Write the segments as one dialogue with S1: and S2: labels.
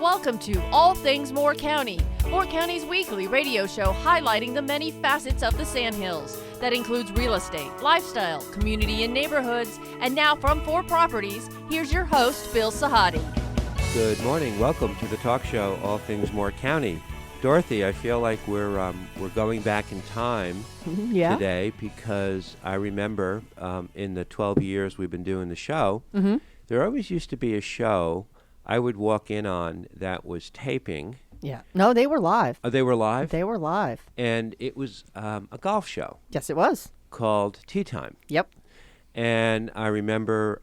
S1: Welcome to All Things Moore County, Moore County's weekly radio show highlighting the many facets of the Sandhills. That includes real estate, lifestyle, community and neighborhoods. And now from 4 Properties, here's your host, Bill Sahadi.
S2: Good morning. Welcome to the talk show, All Things Moore County. Dorothy, I feel like we're going back in time today because I remember in the 12 years we've been doing the show, there always used to be a show I would walk in on that was taping.
S3: Yeah. No, they were live.
S2: Oh, they were live?
S3: They were live.
S2: And it was a golf show.
S3: Yes, it was.
S2: Called Tea Time.
S3: Yep.
S2: And I remember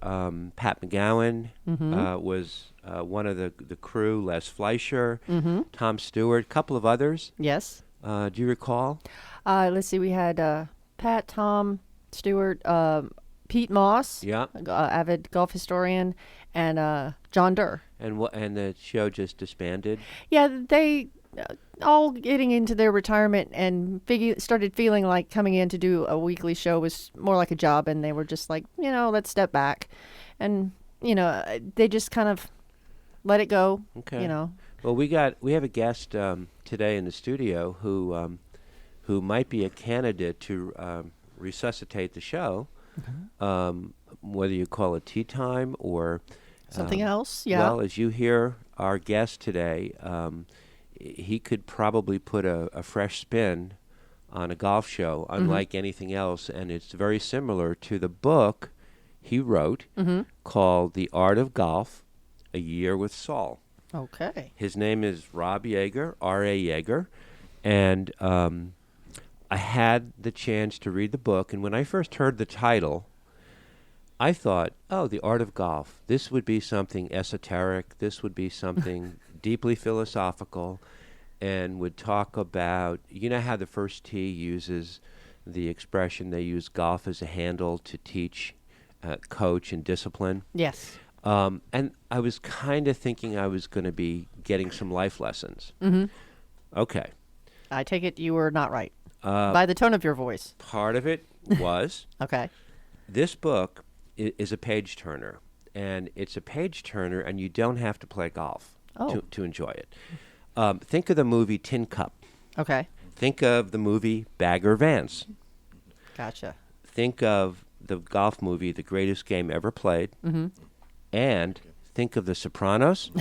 S2: Pat McGowan was one of the crew, Les Fleischer, Tom Stewart, a couple of others.
S3: Yes.
S2: Do you recall?
S3: Let's see. We had Pat, Tom, Stewart, Pete Moss, avid golf historian, and John Durr.
S2: And the show just disbanded?
S3: Yeah, they all getting into their retirement and started feeling like coming in to do a weekly show was more like a job, and they were just like, let's step back. And, they just kind of let it go,
S2: Okay. Well, we have a guest today in the studio who might be a candidate to resuscitate the show, whether you call it Tea Time or
S3: something else. Yeah.
S2: Well, as you hear our guest today, he could probably put a fresh spin on a golf show, unlike anything else, and it's very similar to the book he wrote called The Art of Golf, A Year with Saul.
S3: Okay.
S2: His name is Rob Yeager, R.A. Yeager, and I had the chance to read the book, and when I first heard the title, I thought, The Art of Golf. This would be something esoteric. This would be something deeply philosophical, and would talk about, how the First Tee uses the expression, they use golf as a handle to teach, coach, and discipline.
S3: Yes.
S2: And I was kind of thinking I was going to be getting some life lessons. Okay.
S3: I take it you were not right. By the tone of your voice.
S2: Part of it was.
S3: Okay.
S2: This book is a page turner, and it's a page turner, and you don't have to play golf to enjoy it. Think of the movie Tin Cup.
S3: Okay.
S2: Think of the movie Bagger Vance.
S3: Gotcha.
S2: Think of the golf movie The Greatest Game Ever Played, and think of The Sopranos,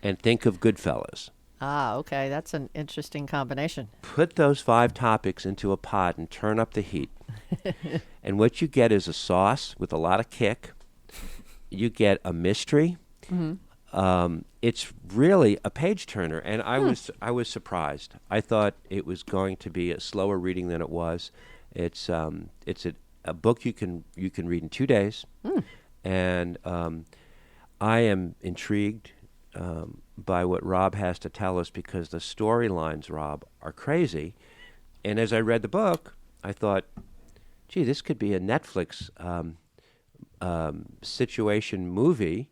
S2: and think of Goodfellas.
S3: Ah, okay. That's an interesting combination.
S2: Put those 5 topics into a pot and turn up the heat. And what you get is a sauce with a lot of kick. You get a mystery. It's really a page turner, and I was surprised. I thought it was going to be a slower reading than it was. It's a book you can read in 2 days, and I am intrigued by what Rob has to tell us because the storylines, Rob, are crazy. And as I read the book, I thought, gee, this could be a Netflix situation movie.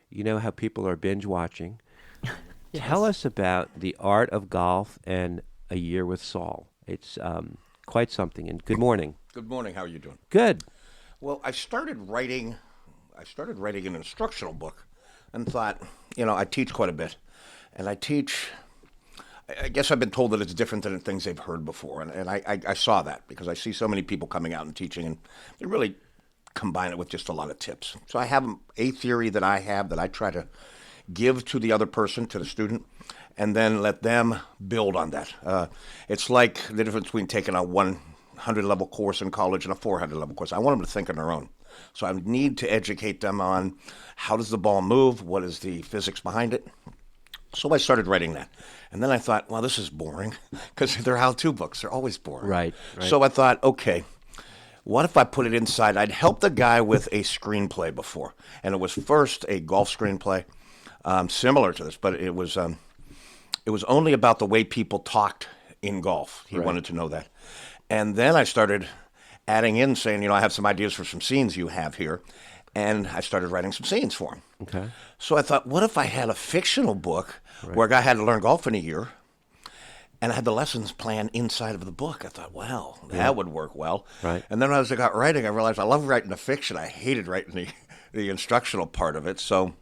S2: You know how people are binge watching. Yes. Tell us about The Art of Golf and A Year with Saul. It's quite something. And good morning.
S4: Good morning. How are you doing?
S2: Good.
S4: Well, I started writing an instructional book and thought, I teach quite a bit. And I guess I've been told that it's different than things they've heard before. And I saw that because I see so many people coming out and teaching, and they really combine it with just a lot of tips. So I have a theory that I try to give to the other person, to the student, and then let them build on that. It's like the difference between taking a 100-level course in college and a 400-level course. I want them to think on their own. So I need to educate them on how does the ball move, what is the physics behind it. So I started writing that. And then I thought, well, this is boring, because they're how-to books. They're always boring.
S2: Right.
S4: So I thought, okay, what if I put it inside? I'd helped the guy with a screenplay before, and it was first a golf screenplay, similar to this, but it was only about the way people talked in golf. He wanted to know that. And then I started adding in, saying, I have some ideas for some scenes you have here. And I started writing some scenes for him.
S2: Okay.
S4: So I thought, what if I had a fictional book where a guy had to learn golf in a year, and I had the lessons planned inside of the book? I thought, wow, that would work well.
S2: Right.
S4: And then as I got writing, I realized I love writing the fiction. I hated writing the instructional part of it. So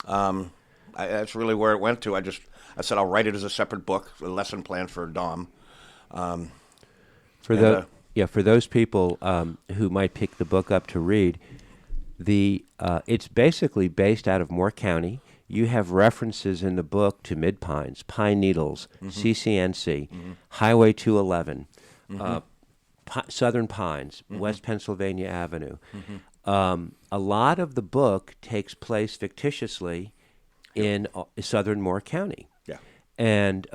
S4: I That's really where it went to. I said I'll write it as a separate book, a lesson plan for Dom.
S2: For those people who might pick the book up to read, it's basically based out of Moore County. You have references in the book to Mid Pines, Pine Needles, CCNC, Highway 211, Southern Pines, West Pennsylvania Avenue. A lot of the book takes place fictitiously in southern Moore County.
S4: Yeah.
S2: And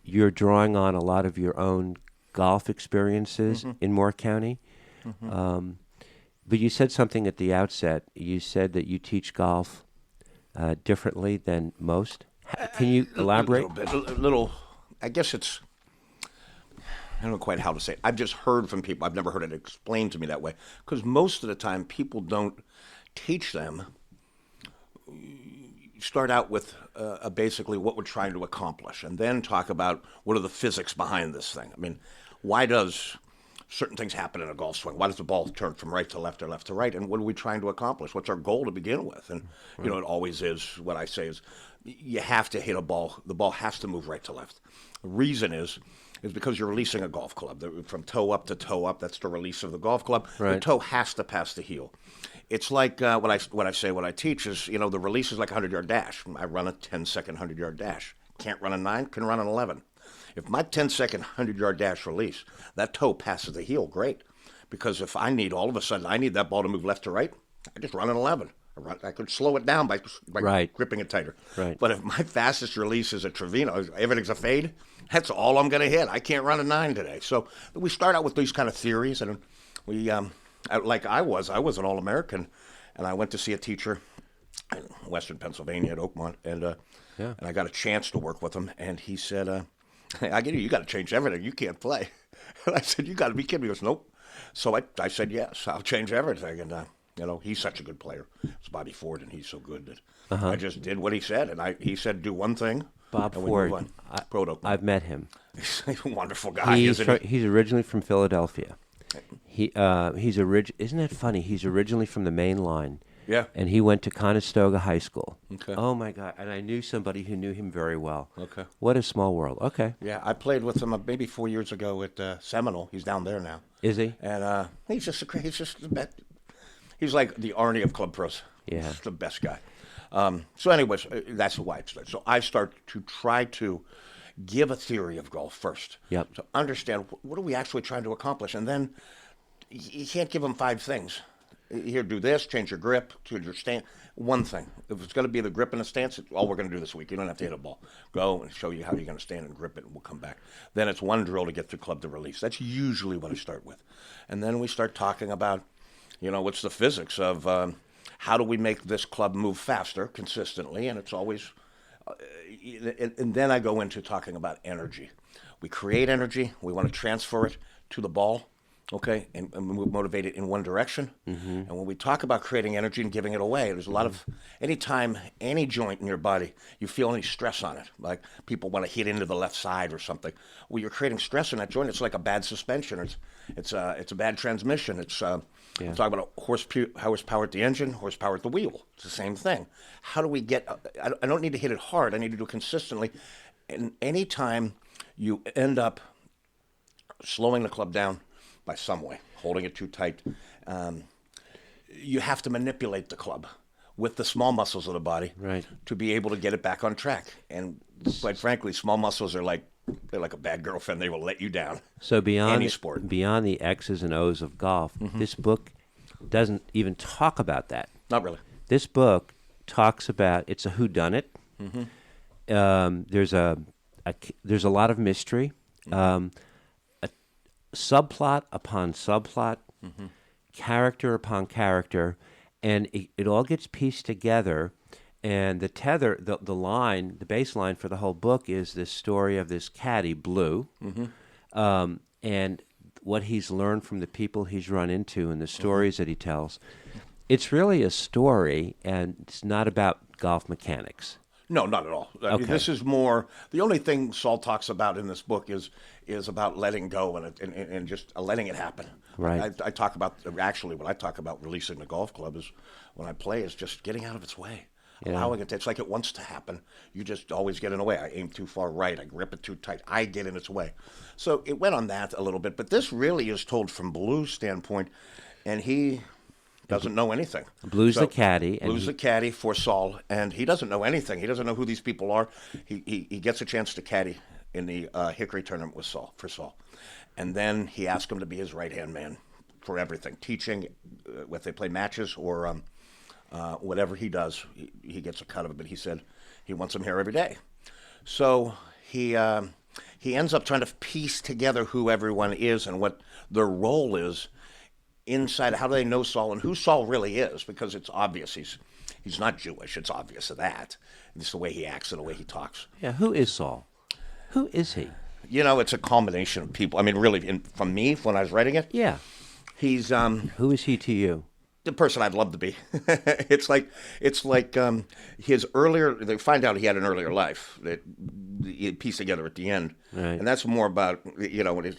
S2: you're drawing on a lot of your own golf experiences in Moore County. But you said something at the outset. You said that you teach golf differently than most. Can you elaborate?
S4: A little, I guess it's, I don't know quite how to say it. I've just heard from people. I've never heard it explained to me that way. Because most of the time, people don't teach them. Start out with basically what we're trying to accomplish, and then talk about what are the physics behind this thing. I mean, why does certain things happen in a golf swing? Why does the ball turn from right to left or left to right? And what are we trying to accomplish? What's our goal to begin with? And, it always is, what I say is, you have to hit a ball. The ball has to move right to left. The reason is because you're releasing a golf club. From toe up to toe up, that's the release of the golf club.
S2: Right.
S4: The toe has to pass the heel. It's like what I teach is, the release is like a 100-yard dash. I run a 10-second 100-yard dash. Can't run a 9, can run an 11. If my 10-second 100-yard dash release, that toe passes the heel, great. Because if all of a sudden I need that ball to move left to right, I just run an 11. I could slow it down by
S2: right.
S4: gripping it tighter.
S2: Right.
S4: But if my fastest release is a Trevino, everything's a fade, that's all I'm going to hit. I can't run a 9 today. So we start out with these kind of theories, and we, like I was an All-American, and I went to see a teacher in Western Pennsylvania at Oakmont, and I got a chance to work with him, and he said, I get you got to change everything. You can't play. And I said, you got to be kidding me. He goes, nope. So I said, yes, I'll change everything. And, he's such a good player. It's Bobby Ford, and he's so good that I just did what he said. And he said, do one thing.
S2: Bob
S4: and
S2: Ford,
S4: we move on.
S2: I've met him.
S4: He's a wonderful guy, isn't he?
S2: He's originally from Philadelphia. Isn't that funny? He's originally from the Main Line.
S4: Yeah.
S2: And he went to Conestoga High School.
S4: Okay.
S2: Oh, my God. And I knew somebody who knew him very well.
S4: Okay.
S2: What a small world. Okay.
S4: Yeah, I played with him maybe 4 years ago at Seminole. He's down there now.
S2: Is he?
S4: And he's just the best. He's like the Arnie of club pros.
S2: Yeah.
S4: He's the best guy. So anyways, that's why I started. So I start to try to give a theory of golf first.
S2: Yep.
S4: To understand what are we actually trying to accomplish. And then you can't give them 5 things. Here, do this, change your grip, change your stance. One thing. If it's going to be the grip and the stance, it's all we're going to do this week. You don't have to hit a ball. Go and show you how you're going to stand and grip it, and we'll come back. Then it's one drill to get the club to release. That's usually what I start with. And then we start talking about, what's the physics of how do we make this club move faster consistently, and it's always, and then I go into talking about energy. We create energy. We want to transfer it to the ball. Okay, and we motivate it in one direction. And when we talk about creating energy and giving it away, there's a lot of, anytime any joint in your body, you feel any stress on it, like people want to hit into the left side or something. Well, you're creating stress in that joint. It's like a bad suspension. It's a bad transmission. I'm talking about horsepower at the engine, horsepower at the wheel. It's the same thing. How do we get, I don't need to hit it hard. I need to do it consistently. And anytime you end up slowing the club down, by some way, holding it too tight, you have to manipulate the club with the small muscles of the body to be able to get it back on track. And quite frankly, small muscles are they're like a bad girlfriend. They will let you down.
S2: So beyond
S4: any sport,
S2: beyond the X's and O's of golf, this book doesn't even talk about that.
S4: Not really.
S2: This book talks about, it's a whodunit. There's a lot of mystery. Subplot upon subplot, character upon character, and it all gets pieced together. And the baseline for the whole book is this story of this caddy, Blue, and what he's learned from the people he's run into and the stories that he tells. It's really a story, and it's not about golf mechanics.
S4: No, not at all. I mean, this is more, the only thing Saul talks about in this book is about letting go and just letting it happen.
S2: Right.
S4: I talk about, actually, when I talk about releasing the golf club is, when I play, is just getting out of its way. allowing it. It's like it wants to happen. You just always get in the way. I aim too far right. I grip it too tight. I get in its way. So it went on that a little bit. But this really is told from Blue's standpoint, and he doesn't know anything.
S2: Blue's the caddy.
S4: Blue's the caddy for Saul, and he doesn't know anything. He doesn't know who these people are. He gets a chance to caddy in the Hickory tournament with Saul. And then he asked him to be his right-hand man for everything, teaching, if they play matches or whatever he does, he gets a cut of it. But he said he wants him here every day. So he ends up trying to piece together who everyone is and what their role is inside. How do they know Saul and who Saul really is? Because it's obvious he's not Jewish. It's obvious of that. It's the way he acts and the way he talks.
S2: Yeah, who is Saul? Who is he?
S4: It's a combination of people. I mean, really, from me, when I was writing it,
S2: Yeah.
S4: he's
S2: Who is he to you?
S4: the person I'd love to be. It's like his earlier. They find out he had an earlier life that he pieced together at the end,
S2: Right.
S4: and that's more about when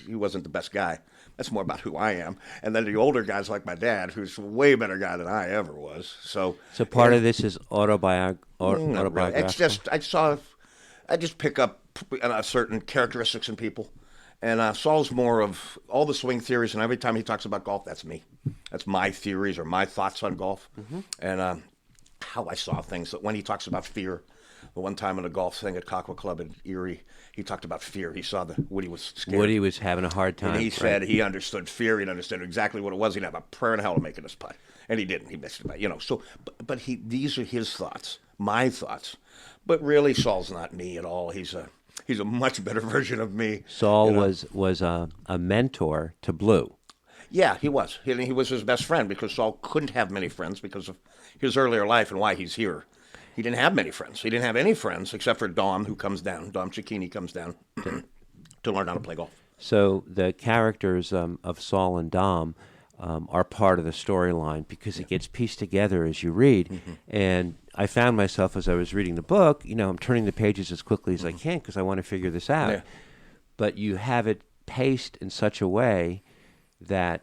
S4: he wasn't the best guy. That's more about who I am. And then the older guys like my dad, who's a way better guy than I ever was. So
S2: part of this is autobiographical.
S4: not really. It's just I just pick up certain characteristics in people. And Saul's more of all the swing theories, and every time he talks about golf, that's me. That's my theories or my thoughts on golf, and how I saw things. That when he talks about fear, the one time in a golf thing at Cockwood Club in Erie, he talked about fear. He saw Woody was scared.
S2: Woody was having a hard time.
S4: And he said he understood fear. He understood exactly what it was. He'd have a prayer in hell to make it his putt, and he didn't. He missed it. So, but these are his thoughts, my thoughts. But really, Saul's not me at all. He's a much better version of me.
S2: Saul was a mentor to Blue.
S4: Yeah, he was. He was his best friend because Saul couldn't have many friends because of his earlier life and why he's here. He didn't have many friends. He didn't have any friends except for Dom, who comes down. Dom Cicchini comes down to learn how to play golf.
S2: So the characters of Saul and Dom are part of the storyline because it gets pieced together as you read. And I found myself as I was reading the book, I'm turning the pages as quickly as I can because I want to figure this out.
S4: Yeah.
S2: But you have it paced in such a way that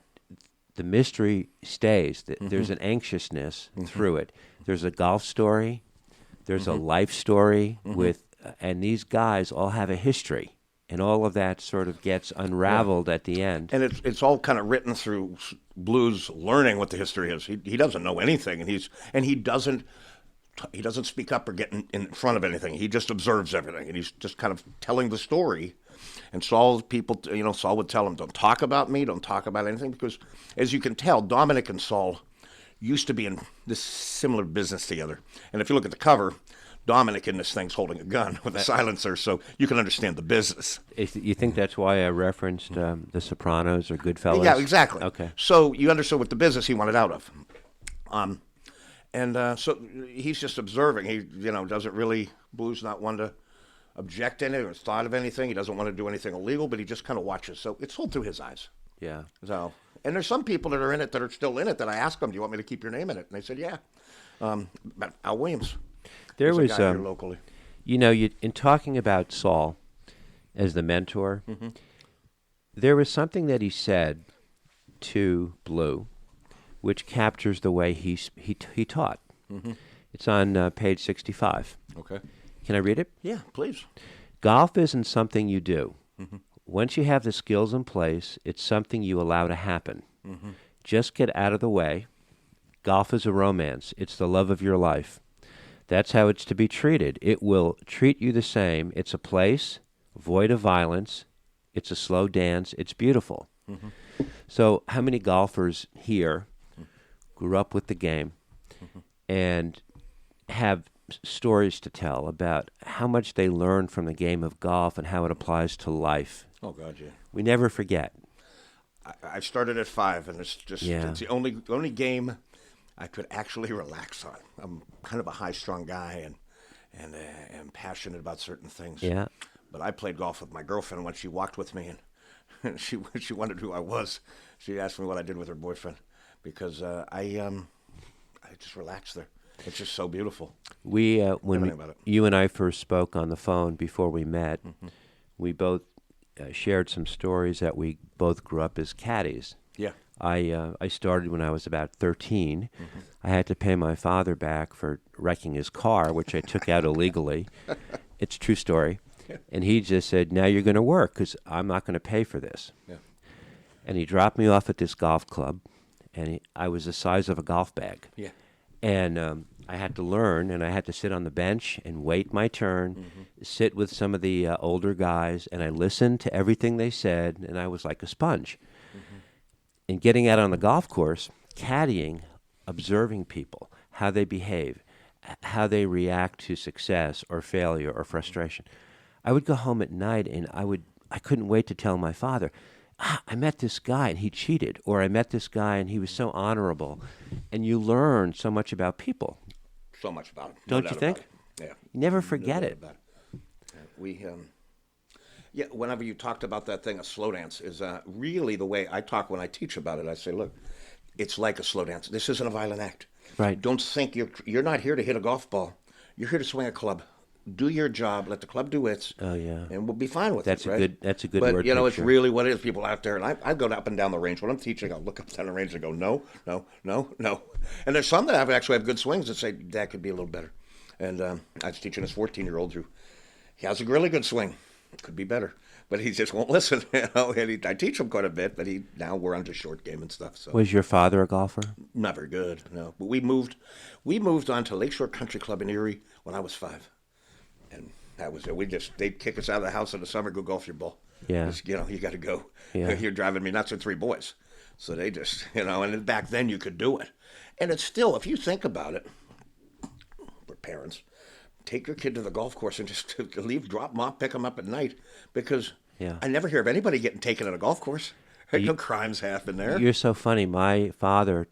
S2: the mystery stays. There's an anxiousness through it. There's a golf story. There's a life story with, and these guys all have a history. And all of that sort of gets unraveled at the end.
S4: And it's all kind of written through Blue's learning what the history is. He doesn't know anything, and he doesn't speak up or get in front of anything. He just observes everything, and he's just kind of telling the story. And Saul would tell him, "Don't talk about me. Don't talk about anything," because as you can tell, Dominic and Saul used to be in this similar business together. And if you look at the cover, Dominic in this thing's holding a gun with a silencer, so you can understand the business.
S2: You think that's why I referenced The Sopranos or Goodfellas?
S4: Yeah, exactly.
S2: Okay.
S4: So you understood what the business he wanted out of. So he's just observing. He, doesn't really, Blue's not one to object any or thought of anything. He doesn't want to do anything illegal, but he just kind of watches. So it's told through his eyes.
S2: Yeah.
S4: So, and there's some people that are in it that are still in it that I asked them, "Do you want me to keep your name in it?" And they said, "Yeah." But Al Williams.
S2: There
S4: He's a
S2: was,
S4: guy here locally.
S2: In talking about Saul as the mentor, there was something that he said to Blue, which captures the way he taught. It's on page 65.
S4: Okay.
S2: Can I read it?
S4: Yeah, please.
S2: Golf isn't something you do. Once you have the skills in place, it's something you allow to happen. Just get out of the way. Golf is a romance. It's the love of your life. That's how it's to be treated. It will treat you the same. It's a place void of violence. It's a slow dance. It's beautiful. So how many golfers here grew up with the game and have stories to tell about how much they learned from the game of golf and how it applies to life?
S4: Oh, God, yeah.
S2: We never forget.
S4: I started at 5, and it's the only game I could actually relax on. I'm kind of a high-strung guy and am passionate about certain things.
S2: Yeah.
S4: But I played golf with my girlfriend when she walked with me, and she wondered who I was. She asked me what I did with her boyfriend because I just relaxed there. It's just so beautiful.
S2: You and I first spoke on the phone before we met, we both shared some stories that we both grew up as caddies.
S4: Yeah.
S2: I started when I was about 13. I had to pay my father back for wrecking his car, which I took out illegally. It's a true story. And he just said, now you're going to work because I'm not going to pay for this.
S4: Yeah.
S2: And he dropped me off at this golf club, and I was the size of a golf bag.
S4: Yeah.
S2: And I had to learn, and I had to sit on the bench and wait my turn, sit with some of the older guys, and I listened to everything they said, and I was like a sponge. And getting out on the golf course, caddying, observing people, how they behave, how they react to success or failure or frustration. I would go home at night, and I couldn't wait to tell my father, I met this guy and he cheated, or I met this guy and he was so honorable. And you learn so much about people.
S4: So much about it.
S2: Don't you think?
S4: Yeah.
S2: You never forget it.
S4: Whenever you talked about that thing, a slow dance is really the way I talk when I teach about it. I say, look, it's like a slow dance. This isn't a violent act.
S2: Right.
S4: Don't think you're not here to hit a golf ball. You're here to swing a club. Do your job. Let the club do its.
S2: Oh yeah.
S4: And we'll be fine with
S2: That's
S4: it. Right?
S2: That's a good
S4: but,
S2: word.
S4: But it's
S2: picture.
S4: really what it is. People out there, and I go up and down the range when I'm teaching. I'll look up and down the range and go, no. And there's some that have good swings that say that could be a little better. And I was teaching this 14-year-old who he has a really good swing. It could be better. But he just won't listen, And I teach him quite a bit, but now we're on to short game and stuff. So
S2: Was your father a golfer?
S4: not very good, no. But we moved on to Lakeshore Country Club in Erie when I was 5, and that was it. They'd kick us out of the house in the summer, go golf your ball.
S2: Yeah.
S4: Just, you got to go.
S2: Yeah.
S4: You're driving me nuts with 3 boys, so they just And back then you could do it, and it's still, if you think about it, for parents. Take your kid to the golf course and just drop them off, pick them up at night, because I never hear of anybody getting taken at a golf course. No crimes happen there.
S2: You're so funny. My mother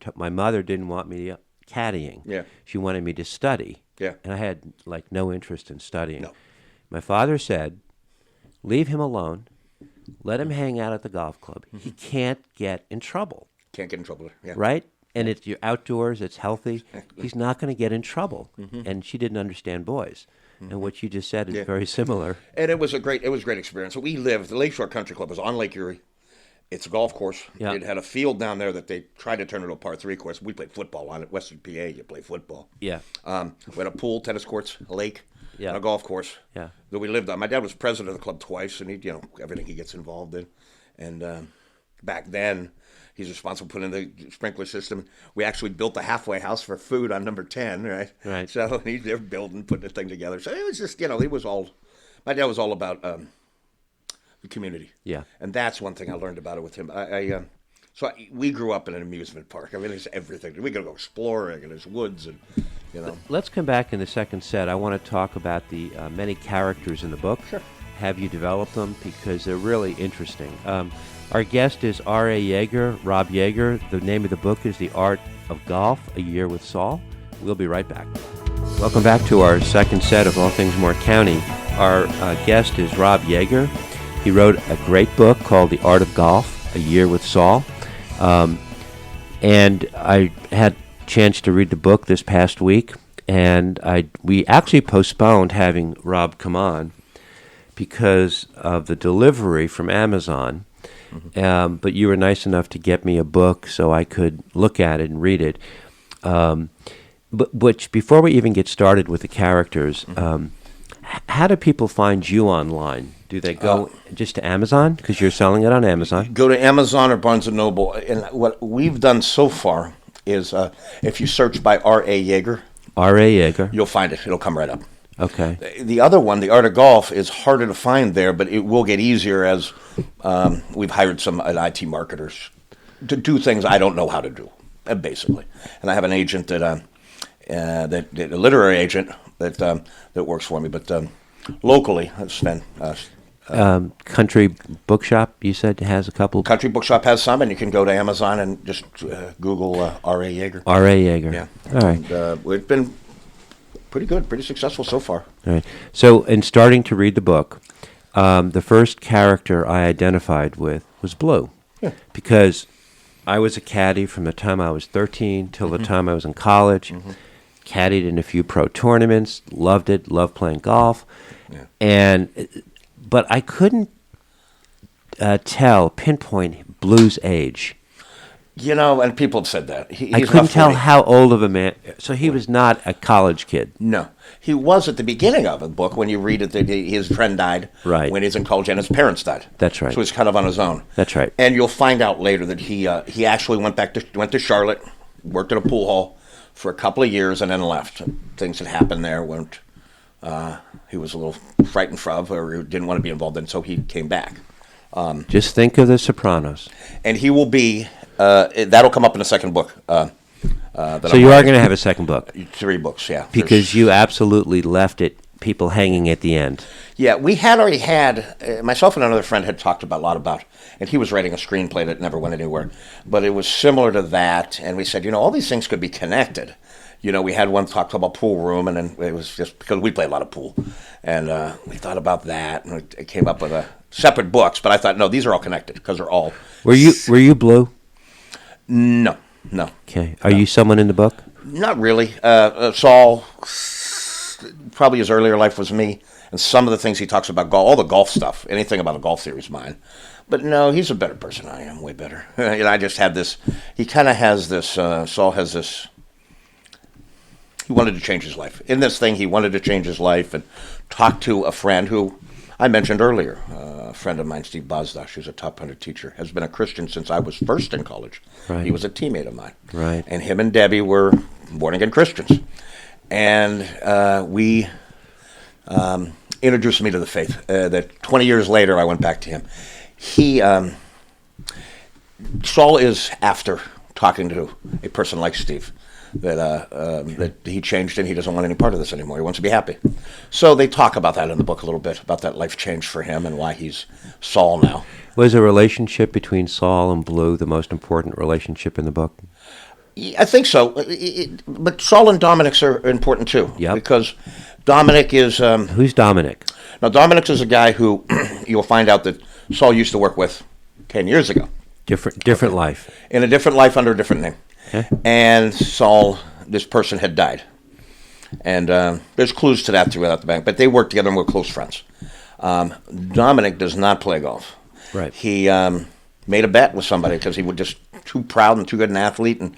S2: didn't want me caddying.
S4: Yeah.
S2: She wanted me to study.
S4: Yeah.
S2: And I had no interest in studying.
S4: No.
S2: My father said, leave him alone. Let him hang out at the golf club. He can't get in trouble.
S4: Can't get in trouble. Yeah.
S2: Right? And you're outdoors, it's healthy. He's not going to get in trouble. And she didn't understand boys. And what you just said is very similar.
S4: And it was a great experience. So the Lakeshore Country Club was on Lake Erie. It's a golf course.
S2: Yeah.
S4: It had a field down there that they tried to turn into a par 3 course. We played football on it. Western PA, you play football.
S2: Yeah.
S4: We had a pool, tennis courts, a lake,
S2: Yeah.
S4: and a golf course
S2: Yeah.
S4: that we lived on. My dad was president of the club twice, and he, everything he gets involved in. And back then, he's responsible for putting in the sprinkler system. We actually built a halfway house for food on number 10, right?
S2: Right.
S4: So they're building, putting the thing together. So it was just, my dad was all about the community.
S2: Yeah.
S4: And that's one thing I learned about it with him. We grew up in an amusement park. I mean, there's everything. We could go exploring, and there's woods, and,
S2: Let's come back in the second set. I want to talk about the many characters in the book.
S4: Sure.
S2: Have you developed them? Because they're really interesting. Our guest is R.A. Yeager, Rob Yeager. The name of the book is The Art of Golf, A Year with Saul. We'll be right back. Welcome back to our second set of All Things Moore County. Our guest is Rob Yeager. He wrote a great book called The Art of Golf, A Year with Saul. And I had a chance to read the book this past week, and we actually postponed having Rob come on because of the delivery from Amazon. But you were nice enough to get me a book so I could look at it and read it. But before we even get started with the characters, how do people find you online? Do they go just to Amazon because you're selling it on Amazon?
S4: Go to Amazon or Barnes & Noble. And what we've done so far is if you search by R.A. Yeager,
S2: R.A. Yeager.
S4: you'll find it. It'll come right up.
S2: Okay.
S4: The other one, The Art of Golf, is harder to find there, but it will get easier as we've hired some IT marketers to do things I don't know how to do, basically. And I have an agent a literary agent that works for me, but locally, Sven.
S2: Country Bookshop, you said, has a couple.
S4: Country Bookshop has some, and you can go to Amazon and just Google R.A. Yeager.
S2: R.A. Yeager.
S4: Yeah.
S2: All right.
S4: And, it's been pretty good, pretty successful so far.
S2: All right. So, in starting to read the book, the first character I identified with was Blue.
S4: Yeah.
S2: Because I was a caddy from the time I was 13 till the time I was in college. Caddied in a few pro tournaments, loved it, loved playing golf.
S4: Yeah.
S2: But I couldn't pinpoint Blue's age.
S4: And people have said that.
S2: I couldn't tell how old of a man. So he was not a college kid.
S4: No. He was at the beginning of the book when you read it. His friend died when he's in college, and his parents died.
S2: That's right.
S4: So he's kind of on his own.
S2: That's right.
S4: And you'll find out later that he actually went to Charlotte, worked at a pool hall for a couple of years, and then left. Things that happened there weren't. He was a little frightened of, or didn't want to be involved in, so he came back.
S2: Just think of The Sopranos.
S4: And he will be. That'll come up in the second book.
S2: So you are going to have a second book?
S4: 3 books, yeah.
S2: Because you absolutely left people hanging at the end.
S4: Yeah, we had already had, myself and another friend had talked a lot about, and he was writing a screenplay that never went anywhere, but it was similar to that, and we said, all these things could be connected. We had one talk about pool room, and then it was just because we play a lot of pool, and we thought about that, and it came up with separate books, but I thought, no, these are all connected, because they're all...
S2: Were you blue?
S4: No.
S2: Okay. Are you someone in the book?
S4: Not really. Saul, probably his earlier life was me, and some of the things he talks about, all the golf stuff, anything about a golf theory is mine. But no, he's a better person than I am, way better. I just had this, he kind of has this, Saul has this, he wanted to change his life. In this thing, he wanted to change his life and talk to a friend who I mentioned earlier, a friend of mine, Steve Bosdosh, who's a top 100 teacher, has been a Christian since I was first in college.
S2: Right.
S4: He was a teammate of mine.
S2: Right.
S4: And him and Debbie were born-again Christians. And we introduced me to the faith. That 20 years later, I went back to him. Saul is after talking to a person like Steve. That he changed and he doesn't want any part of this anymore. He wants to be happy. So they talk about that in the book a little bit, about that life change for him and why he's Saul now.
S2: Was a relationship between Saul and Blue the most important relationship in the book?
S4: I think so. But Saul and Dominic's are important too.
S2: Yep.
S4: Because Dominic is...
S2: Who's Dominic?
S4: Now, Dominic is a guy who you'll find out that Saul used to work with 10 years ago.
S2: Different life.
S4: In a different life under a different name. Okay. And Saul, this person had died. And there's clues to that throughout the bank. But they worked together and were close friends. Dominic does not play golf.
S2: Right.
S4: He made a bet with somebody because he was just too proud and too good an athlete. And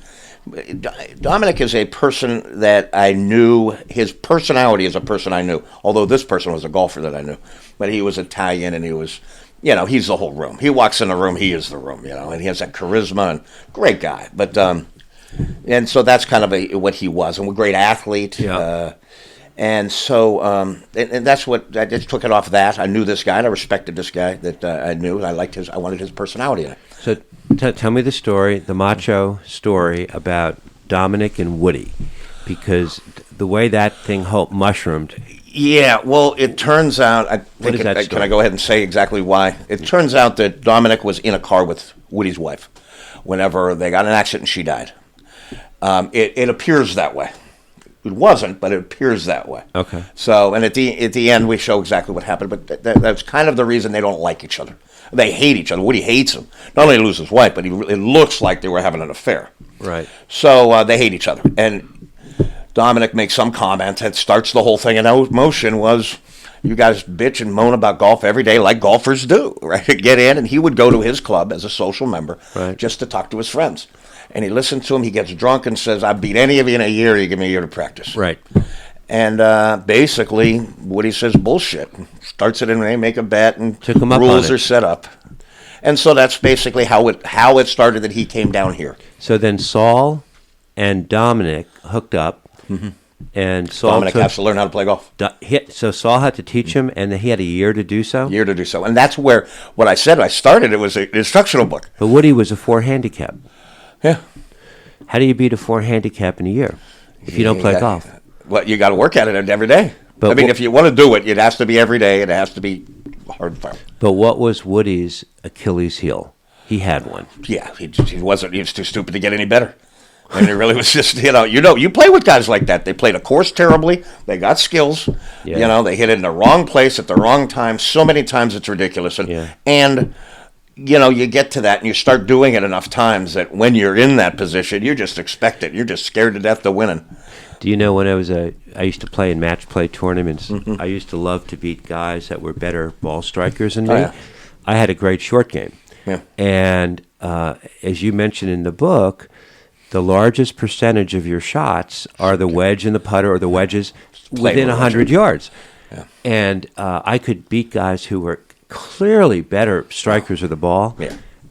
S4: Dominic is a person that I knew. His personality is a person I knew. Although this person was a golfer that I knew. But he was Italian and he was... he's the whole room. He walks in the room, he is the room, and he has that charisma and great guy. But, and so that's kind of what he was, and a great athlete.
S2: Yeah.
S4: And so, and that's what, I just took it off that. I knew this guy, and I respected this guy that I knew, and I wanted his personality in it.
S2: So tell me the macho story about Dominic and Woody, because the way that thing mushroomed.
S4: Yeah, well, it turns out, can I go ahead and say exactly why? It turns out that Dominic was in a car with Woody's wife whenever they got in an accident and she died. It appears that way. It wasn't, but it appears that way.
S2: Okay.
S4: So, and at the end, we show exactly what happened, but that's kind of the reason they don't like each other. They hate each other. Woody hates him. Not only lose his wife, but it looks like they were having an affair.
S2: Right.
S4: So they hate each other. And Dominic makes some comment that starts the whole thing in motion was, you guys bitch and moan about golf every day like golfers do, right? Get in, and he would go to his club as a social member just to talk to his friends. And he listens to him, he gets drunk and says, I beat any of you in a year, you give me a year to practice.
S2: Right.
S4: And basically, Woody says bullshit. Starts it and they make a bet and rules are set up. And so that's basically how it started that he came down here.
S2: So then Saul and Dominic hooked up. Mm-hmm. And
S4: Dominic has to learn how to play golf.
S2: So Saul had to teach him, and he had a year to do so?
S4: And that's where, what I said, I started, it was an instructional book.
S2: But Woody was a 4 handicap.
S4: Yeah.
S2: How do you beat a 4 handicap in a year if you don't play golf?
S4: Well, you got to work at it every day. But if you want to do it, it has to be every day. It has to be hard fire.
S2: But what was Woody's Achilles heel? He had one.
S4: Yeah, he was too stupid to get any better. And it really was just, you play with guys like that. They played a course terribly. They got skills. Yeah. They hit it in the wrong place at the wrong time. So many times it's ridiculous. And you get to that and you start doing it enough times that when you're in that position, you just expect it. You're just scared to death to winning.
S2: Do you know when I used to play in match play tournaments, I used to love to beat guys that were better ball strikers than me.
S4: Oh, yeah.
S2: I had a great short game.
S4: Yeah.
S2: And as you mentioned in the book, the largest percentage of your shots are the wedge and the putter, or the wedges within 100 yards.
S4: Yeah.
S2: And I could beat guys who were clearly better strikers of the ball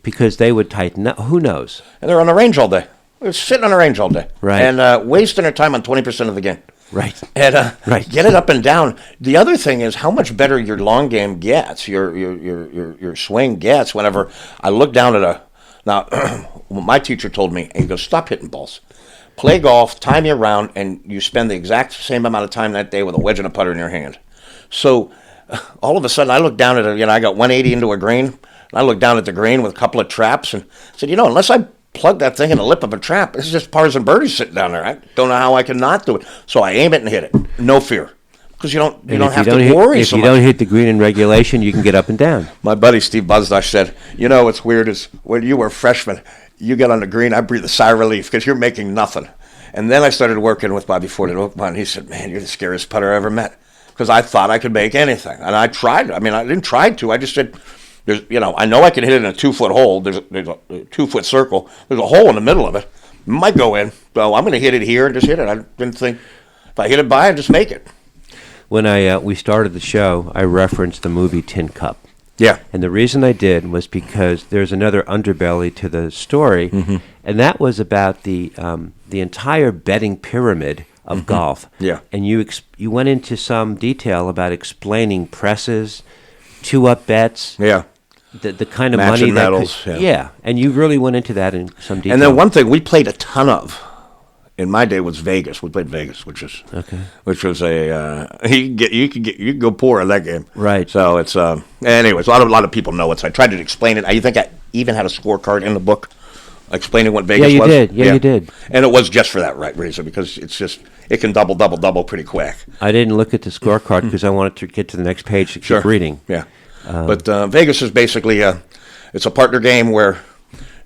S2: because they would tighten up. Who knows?
S4: And they're on the range all day. They're sitting on the range all day.
S2: Right.
S4: And wasting their time on 20% of the game.
S2: Right.
S4: And
S2: Right.
S4: get it up and down. The other thing is how much better your long game gets, your swing gets whenever I look down at now, my teacher told me, he goes, stop hitting balls. Play golf, time your round, and you spend the exact same amount of time that day with a wedge and a putter in your hand. So all of a sudden, I look down at I got 180 into a green, and I look down at the green with a couple of traps, and said, unless I plug that thing in the lip of a trap, it's just pars and birdies sitting down there. I don't know how I can not do it. So I aim it and hit it. No fear. Because you don't have to worry so much.
S2: If you don't hit the green in regulation, you can get up and down.
S4: My buddy Steve Buzdash said, what's weird is when you were a freshman, you get on the green, I breathe a sigh of relief because you're making nothing. And then I started working with Bobby Ford at Oakmont, and he said, man, you're the scariest putter I ever met. Because I thought I could make anything. And I tried. I mean, I didn't try to. I just said, I know I can hit it in a 2-foot hole. There's a 2-foot circle. There's a hole in the middle of it. It might go in. So I'm going to hit it here and just hit it. I didn't think, if I hit it by, I'd just make it.
S2: When we started the show, I referenced the movie Tin Cup.
S4: Yeah.
S2: And the reason I did was because there's another underbelly to the story, and that was about the entire betting pyramid of golf.
S4: Yeah.
S2: And you went into some detail about explaining presses, 2-up bets.
S4: Yeah.
S2: The kind of
S4: Match
S2: money
S4: and
S2: that
S4: medals,
S2: yeah, and you really went into that in some detail.
S4: And then one thing we played a ton of in my day was Vegas. We played Vegas, which was a you could go poor in that game.
S2: Right.
S4: So it's anyways, a lot of people know it. So I tried to explain it. I think I even had a scorecard in the book explaining what Vegas was.
S2: Yeah, you did. Yeah, you did.
S4: And it was just for that reason, because it can double pretty quick.
S2: I didn't look at the scorecard because I wanted to get to the next page to keep reading.
S4: Yeah. But Vegas is basically it's a partner game where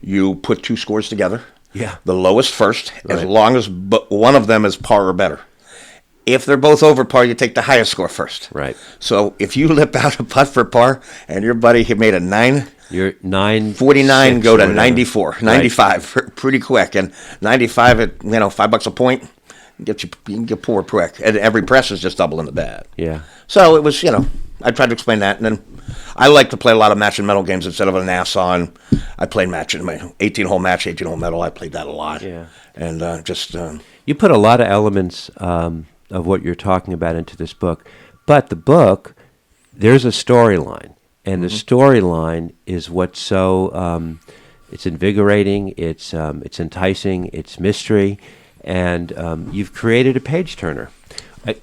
S4: you put two scores together.
S2: Yeah.
S4: The lowest first, as long as one of them is par or better. If they're both over par, you take the highest score first.
S2: Right.
S4: So if you lip out a putt for par and your buddy had made a 9,
S2: you're
S4: 949 go to 94, 95 pretty quick. And 95 at $5 a point, you can get poor quick. And every press is just doubling the bet.
S2: Yeah.
S4: So it was, I tried to explain that, and then I like to play a lot of match and medal games instead of a Nassau. And I played match in my 18-hole match, 18-hole medal. I played that a lot.
S2: Yeah.
S4: And
S2: you put a lot of elements of what you're talking about into this book, but the book, there's a storyline, and the storyline is what's so it's invigorating, it's enticing, it's mystery, and you've created a page turner.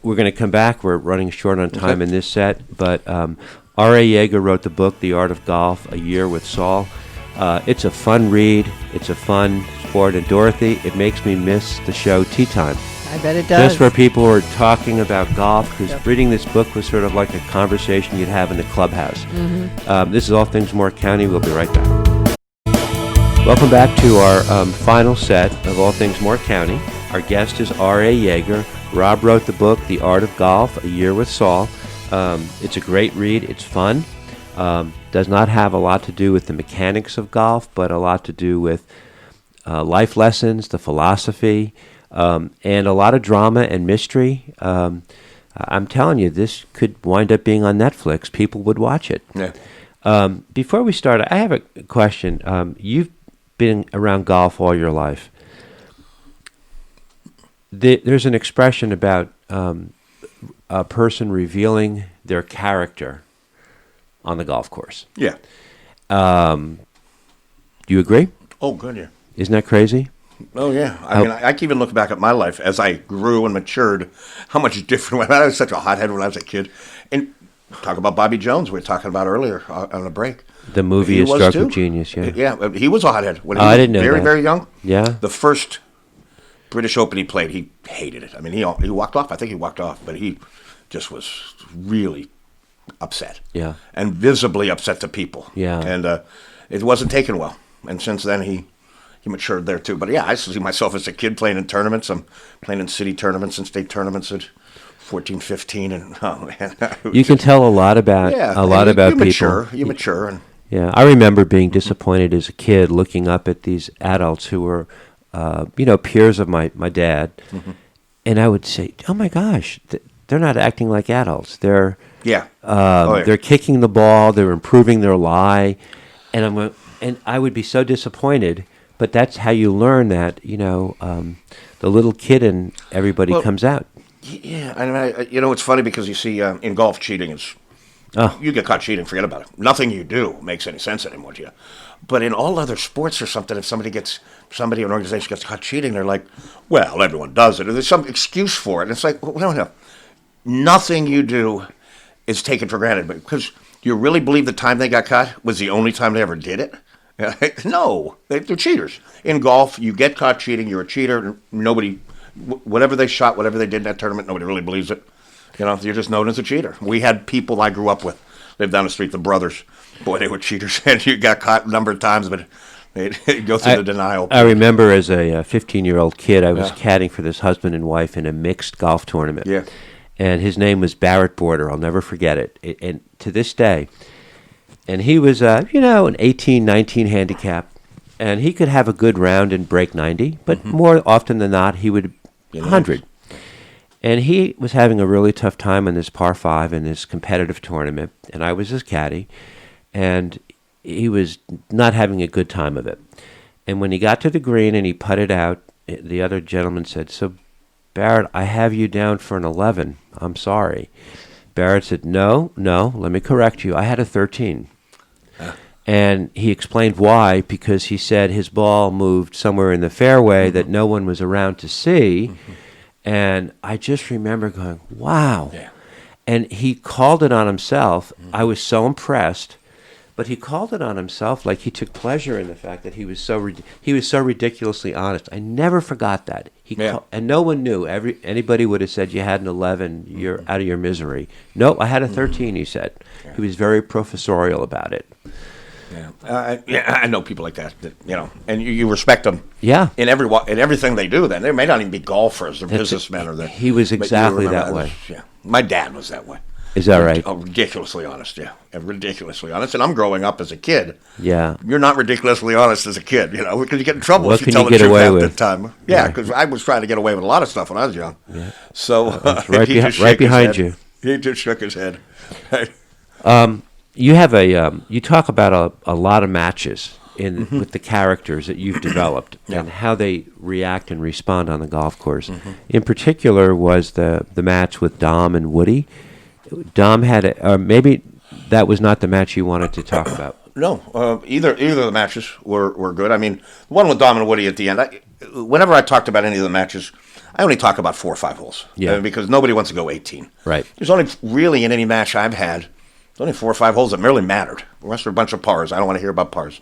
S2: We're going to come back. We're running short on time in this set, but R.A. Yeager wrote the book, The Art of Golf, A Year with Saul. It's a fun read. It's a fun sport. And Dorothy, it makes me miss the show Tea Time.
S3: I bet it does.
S2: Just where people were talking about golf, because reading this book was sort of like a conversation you'd have in the clubhouse. This is All Things Moore County. We'll be right back. Welcome back to our final set of All Things Moore County. Our guest is R.A. Yeager. Rob wrote the book, The Art of Golf, A Year with Saul. It's a great read. It's fun. Does not have a lot to do with the mechanics of golf, but a lot to do with life lessons, the philosophy, and a lot of drama and mystery. I'm telling you, this could wind up being on Netflix. People would watch it.
S4: yeah.
S2: Before we start, I have a question. You've been around golf all your life. There's an expression about a person revealing their character on the golf course.
S4: Yeah.
S2: Do you agree?
S4: Oh, good, yeah.
S2: Isn't that crazy?
S4: Oh, yeah. I mean, I can even look back at my life as I grew and matured, how much different. I was such a hothead when I was a kid. And talk about Bobby Jones, we were talking about earlier on the break.
S2: The movie is Stroke of Genius, yeah.
S4: Yeah, he was a hothead when he
S2: I
S4: was
S2: didn't know
S4: very,
S2: that.
S4: very young.
S2: Yeah.
S4: The first British Open he played, he hated it. I mean, he walked off. I think he walked off, but he just was really upset.
S2: Yeah.
S4: And visibly upset to people.
S2: Yeah.
S4: And it wasn't taken well. And since then, he matured there too. But yeah, I see myself as a kid playing in tournaments. I'm playing in city tournaments and state tournaments at 14, 15, and oh man.
S2: You can tell a lot about
S4: Yeah,
S2: a lot about
S4: you
S2: people.
S4: You mature, and
S2: Yeah, I remember being disappointed as a kid looking up at these adults who were, peers of my dad, and I would say, "Oh my gosh, they're not acting like adults. They're
S4: Yeah.
S2: they're kicking the ball. They're improving their lie," and and I would be so disappointed. But that's how you learn that the little kid in everybody comes out.
S4: Yeah, it's funny because you see in golf cheating is.
S2: Oh.
S4: You get caught cheating, forget about it. Nothing you do makes any sense anymore to you. But in all other sports or something, if somebody an organization gets caught cheating, they're like, well, everyone does it. Or there's some excuse for it. And it's like, well, no. Nothing you do is taken for granted. Because you really believe the time they got caught was the only time they ever did it? No, they're cheaters. In golf, you get caught cheating, you're a cheater. Nobody, whatever they shot, whatever they did in that tournament, nobody really believes it. You're just known as a cheater. We had people I grew up with, lived down the street, the brothers. Boy, they were cheaters. And you got caught a number of times, but they'd go through the denial.
S2: I remember as a 15-year-old kid, I was caddying for this husband and wife in a mixed golf tournament.
S4: Yeah.
S2: And his name was Barrett Border. I'll never forget it. And to this day. And he was, an 18, 19 handicap. And he could have a good round and break 90. But more often than not, he would 100. And he was having a really tough time on this par 5 in this competitive tournament, and I was his caddy, and he was not having a good time of it. And when he got to the green and he putted out, the other gentleman said, "So, Barrett, I have you down for an 11. I'm sorry." Barrett said, No, let me correct you. I had a 13. And he explained why, because he said his ball moved somewhere in the fairway that no one was around to see. And I just remember going, wow.
S4: Yeah.
S2: And he called it on himself. I was so impressed. But he called it on himself like he took pleasure in the fact that he was so ridiculously honest. I never forgot that. And no one knew. Anybody would have said you had an 11, you're out of your misery. Nope, I had a 13, he said. Yeah. He was very professorial about it.
S4: I know people like that, and you respect them.
S2: Yeah.
S4: In everything they do. Then they may not even be golfers; they're businessmen or
S2: he was exactly that way.
S4: My dad was that way.
S2: Is that right?
S4: Oh, ridiculously honest. Yeah, ridiculously honest. And I'm growing up as a kid.
S2: Yeah.
S4: You're not ridiculously honest as a kid, because you get in trouble
S2: what
S4: if you tell the truth at the time. Yeah, because I was trying to get away with a lot of stuff when I was young. Yeah. So
S2: right behind you.
S4: He just shook his head.
S2: You have you talk about a lot of matches with the characters that you've developed and how they react and respond on the golf course. In particular was the match with Dom and Woody. Dom had maybe that was not the match you wanted to talk about.
S4: No, either of the matches were good. I mean, the one with Dom and Woody at the end, whenever I talked about any of the matches, I only talk about 4 or 5 holes. Yeah. Because nobody wants to go 18. Right. There's only really in any match I've had, there's only 4 or 5 holes that really mattered. The rest are a bunch of pars. I don't want to hear about pars.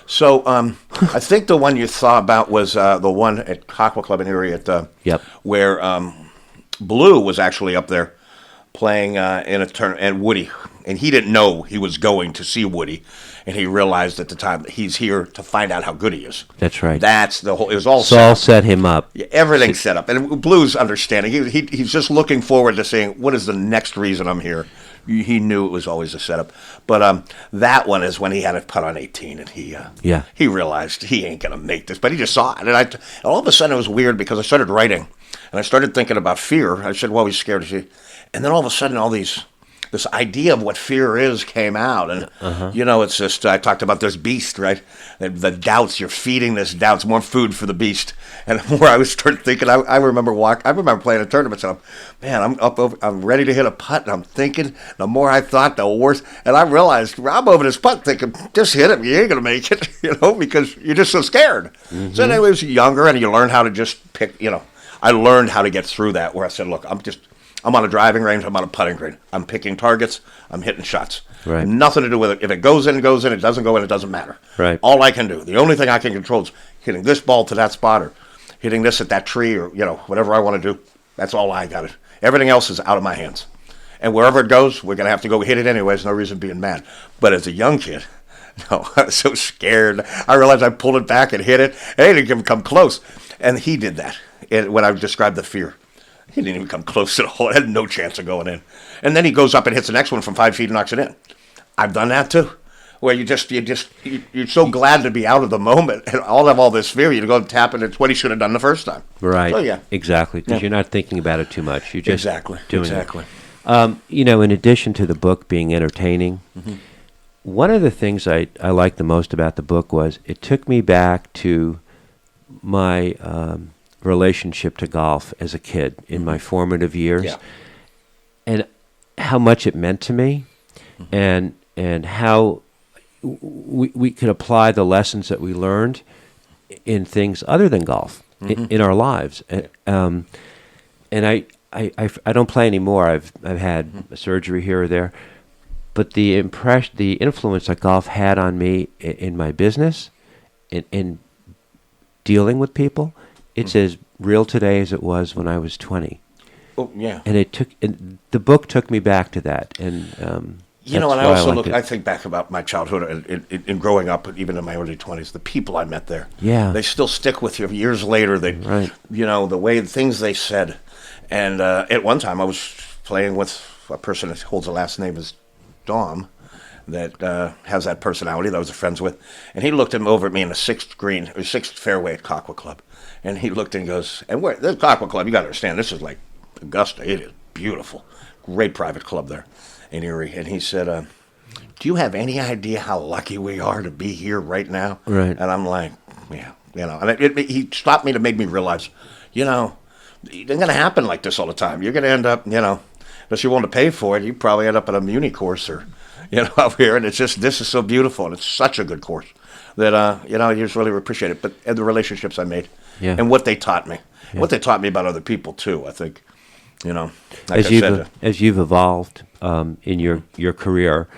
S4: So I think the one you thought about was the one at Aqua Club in Erie where Blue was actually up there playing in a tournament, and Woody, and he didn't know he was going to see Woody, and he realized at the time that he's here to find out how good he is.
S2: That's right.
S4: That's the whole. It was all
S2: Saul set him up.
S4: Yeah, everything's set up, and Blue's understanding. He's just looking forward to saying, "What is the next reason I'm here?" He knew it was always a setup, but that one is when he had a putt on 18, and he realized he ain't gonna make this, but he just saw it, and all of a sudden it was weird because I started writing, and I started thinking about fear. I said, "Well, he's scared to see," and then all of a sudden this idea of what fear is came out, and it's just I talked about this beast, right? The doubts, you're feeding this doubts, more food for the beast. And the more I was started thinking, I remember playing a tournament, and I'm ready to hit a putt, and I'm thinking, the more I thought, the worse. And I realized I'm over this putt thinking, just hit it, you ain't gonna make it, because you're just so scared. So anyway, I was younger, and you learn how to just pick, I learned how to get through that, where I said, look, I'm on a driving range, I'm on a putting green. I'm picking targets, I'm hitting shots. Right. Nothing to do with it. If it goes in, it goes in. It doesn't go in, it doesn't matter. Right. All I can do, the only thing I can control is hitting this ball to that spot or hitting this at that tree or, whatever I want to do. That's all I got. Everything else is out of my hands. And wherever it goes, we're going to have to go hit it anyway. There's no reason being mad. But as a young kid, no, I was so scared. I realized I pulled it back and hit it. And he didn't come close. And he did that when I described the fear. He didn't even come close at all. Had no chance of going in. And then he goes up and hits the next one from 5 feet and knocks it in. I've done that too. where you're so glad to be out of the moment and all this fear. You go and tap it. It's what he should have done the first time.
S2: Right.
S4: So, yeah.
S2: Exactly. Because
S4: Yeah.
S2: you're not thinking about it too much. You're just doing
S4: Exactly.
S2: it. In addition to the book being entertaining, one of the things I liked the most about the book was it took me back to my relationship to golf as a kid in my formative years,
S4: Yeah.
S2: and how much it meant to me, and how we could apply the lessons that we learned in things other than golf in our lives. And I don't play anymore. I've had a surgery here or there, but the influence that golf had on me in my business, in dealing with people, it's as real today as it was when I was 20.
S4: Oh, yeah.
S2: And the book took me back to that. And
S4: and
S2: that's
S4: I
S2: why
S4: also
S2: liked it.
S4: I think back about my childhood in growing up, even in my early 20s, the people I met there.
S2: Yeah.
S4: They still stick with you years later.
S2: Right.
S4: The way things they said. And at one time I was playing with a person that holds the last name as Dom, that has that personality that I was friends with. And he looked over at me in the sixth fairway at Cockwood Club. And he looked and goes, and this Cockwood Club, you got to understand, this is like Augusta. It is beautiful. Great private club there in Erie. And he said, do you have any idea how lucky we are to be here right now?
S2: Right.
S4: And I'm like, yeah. And he stopped me to make me realize, it ain't going to happen like this all the time. You're going to end up, unless you're willing to pay for it, you probably end up at a Muni course or, up here. And it's just, this is so beautiful. And it's such a good course that, you just really appreciate it. And the relationships I made and what they taught me. Yeah. What they taught me about other people, too, I think.
S2: As you've evolved in your career,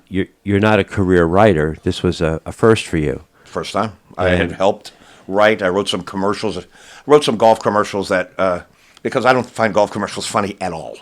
S2: you're not a career writer. This was a first for you.
S4: First time. I had helped write. I wrote some commercials. Wrote some golf commercials that because I don't find golf commercials funny at all.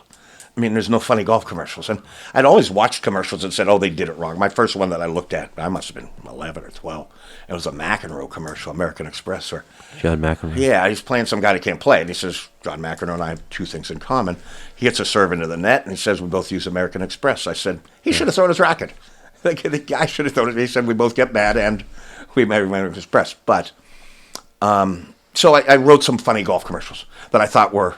S4: I mean, there's no funny golf commercials. And I'd always watched commercials and said, oh, they did it wrong. My first one that I looked at, I must have been 11 or 12. It was a McEnroe commercial, American Express.
S2: John McEnroe.
S4: Yeah, he's playing some guy that can't play. And he says, John McEnroe and I have two things in common. He hits a serve into the net, and he says, we both use American Express. I said, he should have thrown his racket. The guy should have thrown it. He said, we both get mad, and we made American Express. But, so I wrote some funny golf commercials that I thought were,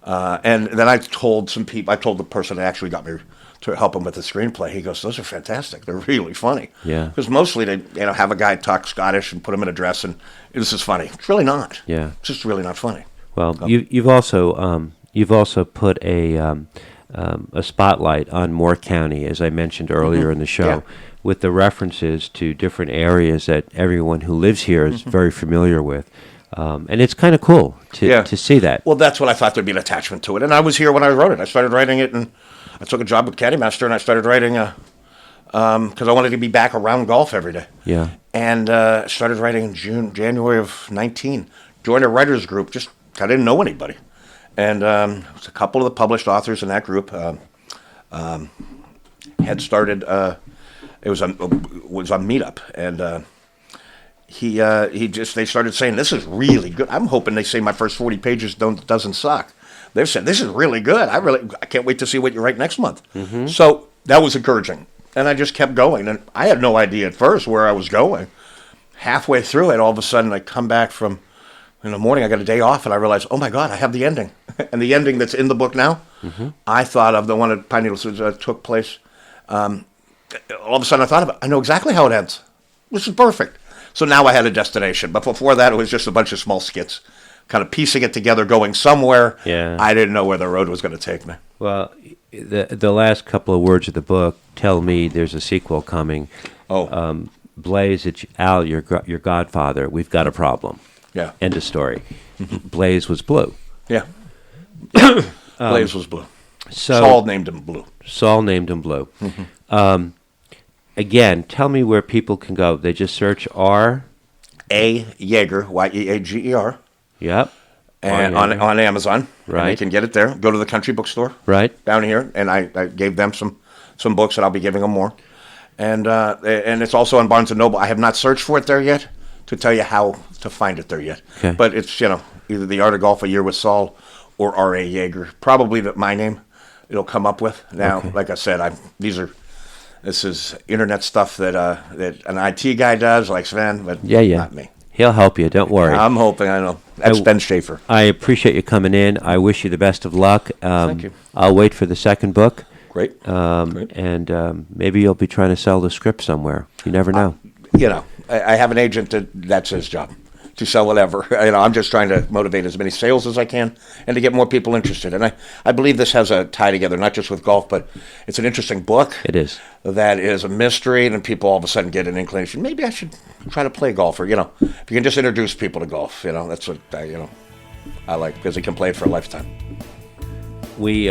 S4: and then I told some people, I told the person that actually got me to help him with the screenplay. He goes, those are fantastic. They're really funny. Yeah. Because mostly they have a guy talk Scottish and put him in a dress, and this is funny. It's really not.
S2: Yeah.
S4: It's just really not funny.
S2: Well, you've also put a spotlight on Moore County, as I mentioned earlier in the show, with the references to different areas that everyone who lives here is very familiar with. And it's kind of cool to see that.
S4: Well, that's what I thought there'd be an attachment to it. And I was here when I wrote it. I started writing it, and I took a job with Caddy Master, and I started writing because I wanted to be back around golf every day.
S2: Yeah.
S4: And started writing in January of 19. Joined a writers group. Just I didn't know anybody. And it was a couple of the published authors in that group had started. It was on Meetup, and they started saying, this is really good. I'm hoping they say my first 40 pages doesn't suck. They've said, this is really good. I can't wait to see what you write next month. Mm-hmm. So that was encouraging. And I just kept going. And I had no idea at first where I was going. Halfway through it, all of a sudden I come back in the morning, I got a day off, and I realized, oh my God, I have the ending. And the ending that's in the book now, I thought of the one at Pine Needles took place. All of a sudden I thought of it. I know exactly how it ends. This is perfect. So now I had a destination. But before that, it was just a bunch of small skits, kind of piecing it together, going somewhere. Yeah. I didn't know where the road was going to take me.
S2: Well, the last couple of words of the book tell me there's a sequel coming. Oh. Blaze, it's Al, your godfather. We've got a problem. Yeah. End of story. Blaze was blue.
S4: Yeah. Blaze was blue.
S2: So
S4: Saul named him blue.
S2: Mm-hmm. Again, tell me where people can go. They just search R.
S4: A. Yeager, Yeager.
S2: Yep.
S4: And on Amazon.
S2: Right.
S4: And you can get it there. Go to the country bookstore.
S2: Right.
S4: Down here. And I gave them some books, and I'll be giving them more. And it's also on Barnes & Noble. I have not searched for it there yet to tell you how to find it there yet. Okay. But it's, either The Art of Golf, A Year with Saul, or R.A. Yeager. Probably my name it'll come up with. Now, like I said, these are This is internet stuff that an IT guy does, like Sven, but not me.
S2: He'll help you. Don't worry.
S4: I'm hoping. I know. That's Ben Schaefer.
S2: I appreciate you coming in. I wish you the best of luck.
S4: Thank you.
S2: I'll wait for the second book.
S4: Great.
S2: And maybe you'll be trying to sell the script somewhere. You never know.
S4: I have an agent that's his job, to sell whatever. I'm just trying to motivate as many sales as I can and to get more people interested. And I believe this has a tie together, not just with golf, but it's an interesting book.
S2: It is.
S4: That is a mystery, and people all of a sudden get an inclination. Maybe I should try to play golf, or if you can just introduce people to golf, that's what I like, because you can play it for a lifetime.
S2: We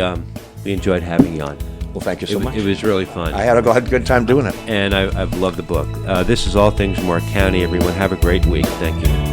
S2: enjoyed having you on.
S4: Well, thank you so much.
S2: It was really fun.
S4: I had a good time doing it.
S2: And I've loved the book. This is All Things Moore County. Everyone, have a great week. Thank you.